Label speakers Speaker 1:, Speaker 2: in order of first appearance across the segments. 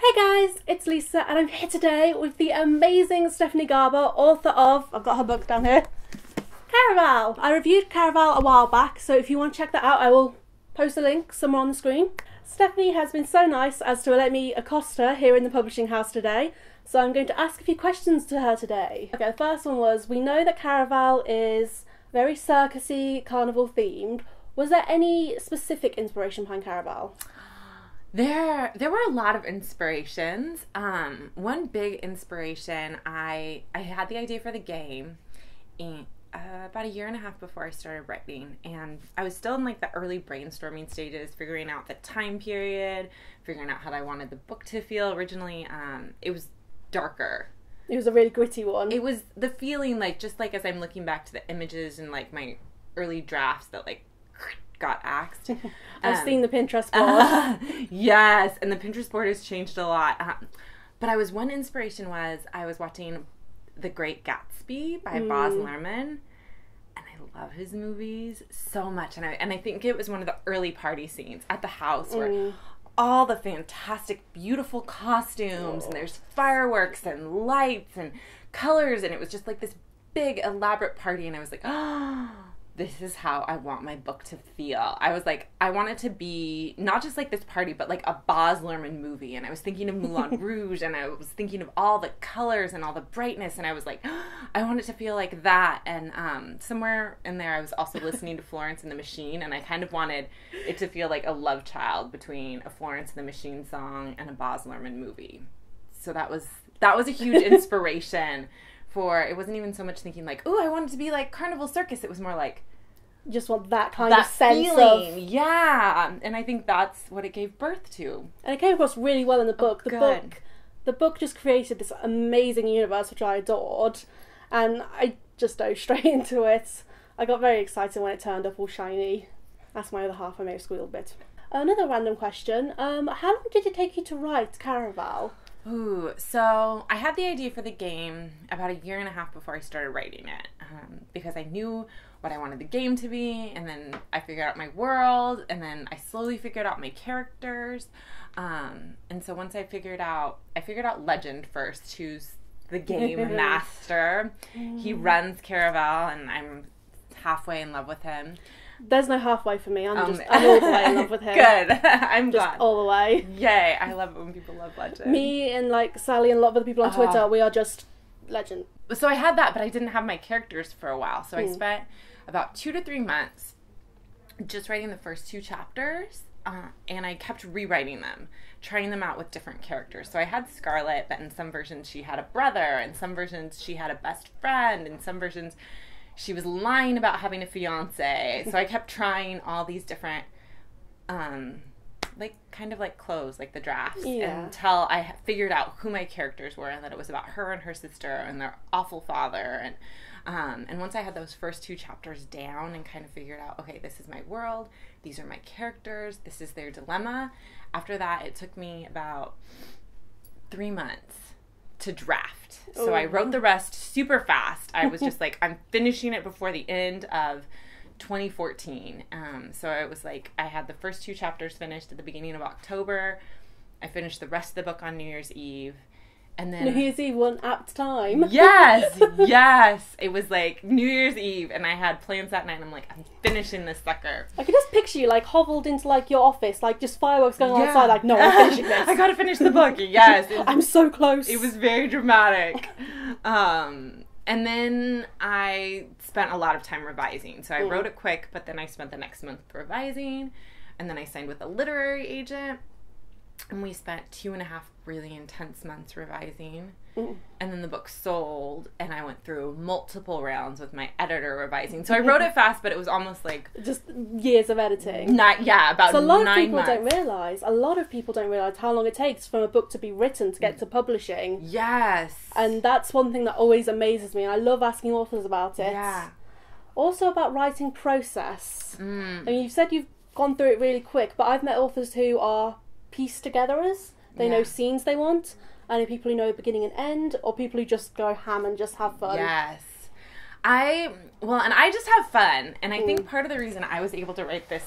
Speaker 1: Hey guys, it's Lisa and I'm here today with the amazing Stephanie Garber, author of, I've got her book down here, Caraval. I reviewed Caraval a while back, so if you want to check that out, I will post a link somewhere on the screen. Stephanie has been so nice as to let me accost her here in the publishing house today, so I'm going to ask a few questions to her today. Okay, the first one was, we know that Caraval is very circusy, carnival themed. Was there any specific inspiration behind Caraval?
Speaker 2: There were a lot of inspirations. One big inspiration, I had the idea for the game about a year and a half before I started writing, and I was still in like the early brainstorming stages, figuring out the time period, figuring out how I wanted the book to feel. Originally, it was darker.
Speaker 1: It was a really gritty one.
Speaker 2: It was the feeling like, just like as I'm looking back to the images and like my early drafts that like got axed.
Speaker 1: I've seen the Pinterest board.
Speaker 2: Yes, and the Pinterest board has changed a lot. But one inspiration was I was watching The Great Gatsby by Baz Luhrmann, and I love his movies so much. And I think it was one of the early party scenes at the house where all the fantastic, beautiful costumes, and there's fireworks and lights and colors, and it was just like this big, elaborate party, and I was like, oh, this is how I want my book to feel. I was like, I want it to be not just like this party, but like a Baz Luhrmann movie. And I was thinking of Moulin Rouge, and I was thinking of all the colors and all the brightness, and I was like, oh, I want it to feel like that. And somewhere in there, I was also listening to Florence and the Machine, and I kind of wanted it to feel like a love child between a Florence and the Machine song and a Baz Luhrmann movie. So that was a huge inspiration. It wasn't even so much thinking like, oh, I want it to be like Carnival Circus. It was more like,
Speaker 1: just want that kind of sense
Speaker 2: feeling.
Speaker 1: of...
Speaker 2: Yeah, and I think that's what it gave birth to.
Speaker 1: And it came across really well in the book.
Speaker 2: Oh,
Speaker 1: The book just created this amazing universe which I adored, and I just dove straight into it. I got very excited when it turned up all shiny. That's my other half. I may have squealed a bit. Another random question. How long did it take you to write Caraval?
Speaker 2: Ooh, so I had the idea for the game about a year and a half before I started writing it, because I knew what I wanted the game to be, and then I figured out my world, and then I slowly figured out my characters, and so once I figured out Legend first, who's the game master. He runs Caraval, and I'm halfway in love with him.
Speaker 1: There's no halfway for me. I'm all the way in love with him.
Speaker 2: Good. I'm
Speaker 1: just
Speaker 2: glad.
Speaker 1: All the way.
Speaker 2: Yay. I love it when people love Legend.
Speaker 1: Me and like Sally and a lot of other people on Twitter, we are just Legend.
Speaker 2: So I had that, but I didn't have my characters for a while. So I spent about 2 to 3 months just writing the first 2 chapters, and I kept rewriting them, trying them out with different characters. So I had Scarlet, but in some versions she had a brother, in some versions she had a best friend, in some versions she was lying about having a fiance. So I kept trying all these different, kind of like clothes, like the drafts, until I figured out who my characters were, and that it was about her and her sister and their awful father. And once I had those first 2 chapters down and kind of figured out, okay, this is my world, these are my characters, this is their dilemma. After that, it took me about 3 months to draft. So I wrote the rest super fast. I was just like, I'm finishing it before the end of 2014. So it was like, I had the first 2 chapters finished at the beginning of October. I finished the rest of the book on New Year's Eve. And then
Speaker 1: New Year's Eve, one apt time.
Speaker 2: Yes. It was like New Year's Eve, and I had plans that night, and I'm like, I'm finishing this sucker.
Speaker 1: I could just picture you like hobbled into like your office, like just fireworks going on outside, like, no, I'm finishing this.
Speaker 2: I gotta finish the book. Yes.
Speaker 1: I'm so close.
Speaker 2: It was very dramatic. And then I spent a lot of time revising. So I wrote it quick, but then I spent the next month revising, and then I signed with a literary agent. And we spent 2.5 really intense months revising. And then the book sold, and I went through multiple rounds with my editor revising. So I wrote it fast, but it was almost like...
Speaker 1: just years of editing.
Speaker 2: About 9 months.
Speaker 1: So a lot of people don't realise how long it takes for a book to be written to get to publishing.
Speaker 2: Yes.
Speaker 1: And that's one thing that always amazes me, and I love asking authors about it.
Speaker 2: Yeah.
Speaker 1: Also about writing process. I mean, you've said you've gone through it really quick, but I've met authors who are piece togetherers. They know scenes they want, and people who know beginning and end, or people who just go ham and just have fun.
Speaker 2: Yes. I just have fun, and I think part of the reason I was able to write this,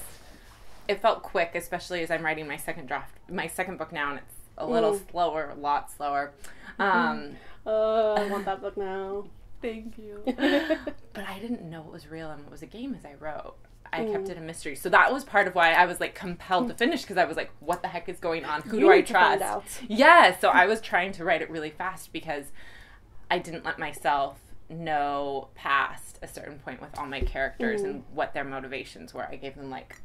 Speaker 2: it felt quick, especially as I'm writing my second book now, and it's a little slower, a lot slower.
Speaker 1: Oh, I want that book now.
Speaker 2: Thank you. But I didn't know it was real and it was a game as I wrote. I kept it a mystery. So that was part of why I was like compelled to finish, because I was like, what the heck is going on? Who do I trust? Yeah, so I was trying to write it really fast because I didn't let myself know past a certain point with all my characters and what their motivations were. I gave them like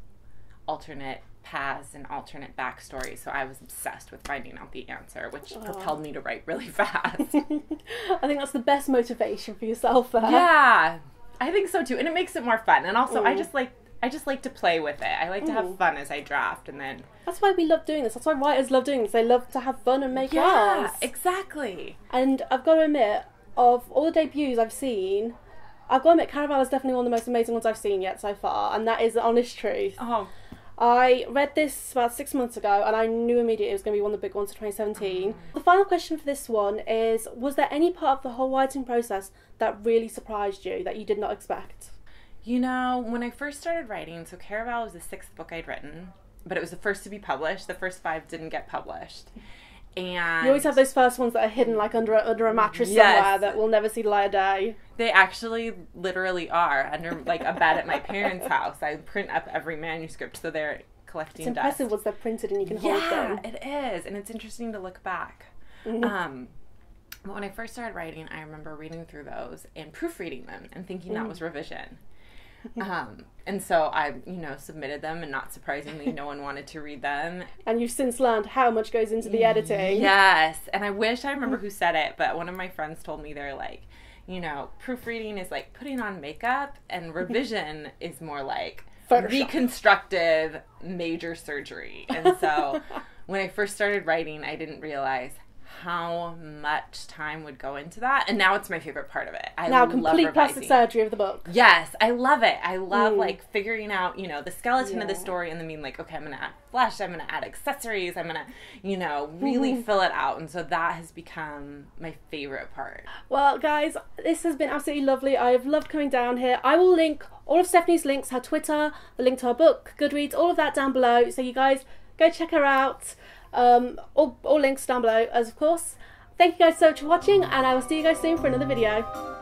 Speaker 2: alternate paths and alternate backstories, so I was obsessed with finding out the answer, which propelled me to write really fast.
Speaker 1: I think that's the best motivation for yourself there.
Speaker 2: Yeah, I think so too, and it makes it more fun. And also, I just like to play with it. I like to have fun as I draft, and then
Speaker 1: that's why we love doing this. That's why writers love doing this. They love to have fun and make worlds.
Speaker 2: Exactly.
Speaker 1: And I've got to admit, of all the debuts I've seen, I've got to admit, Caraval is definitely one of the most amazing ones I've seen yet so far, and that is the honest truth.
Speaker 2: Oh.
Speaker 1: I read this about 6 months ago, and I knew immediately it was going to be one of the big ones of 2017. The final question for this one is, was there any part of the whole writing process that really surprised you, that you did not expect?
Speaker 2: You know, when I first started writing, so Caraval was the 6th book I'd written, but it was the first to be published. The first 5 didn't get published. And
Speaker 1: you always have those first ones that are hidden like under a mattress somewhere that will never see the light of day.
Speaker 2: They actually literally are under like a bed at my parents' house. I print up every manuscript, so they're collecting dust.
Speaker 1: It's impressive once they're printed and you can hold them.
Speaker 2: Yeah, it is, and it's interesting to look back. But when I first started writing, I remember reading through those and proofreading them and thinking that was revision. And so I, submitted them, and not surprisingly, no one wanted to read them.
Speaker 1: And you've since learned how much goes into the editing.
Speaker 2: Yes, and I wish I remember who said it, but one of my friends told me, they're like, proofreading is like putting on makeup, and revision is more like reconstructive major surgery. And so when I first started writing, I didn't realize how much time would go into that, and now it's my favorite part of it. I love
Speaker 1: complete plastic surgery of the book.
Speaker 2: Yes, I love it. I love like figuring out, the skeleton of the story, and then being like, okay, I'm gonna add flesh, I'm gonna add accessories, I'm gonna, really fill it out, and so that has become my favorite part.
Speaker 1: Well, guys, this has been absolutely lovely. I have loved coming down here. I will link all of Stephanie's links, her Twitter, the link to her book, Goodreads, all of that down below, so you guys go check her out. All links down below, as of course. Thank you guys so much for watching, and I will see you guys soon for another video.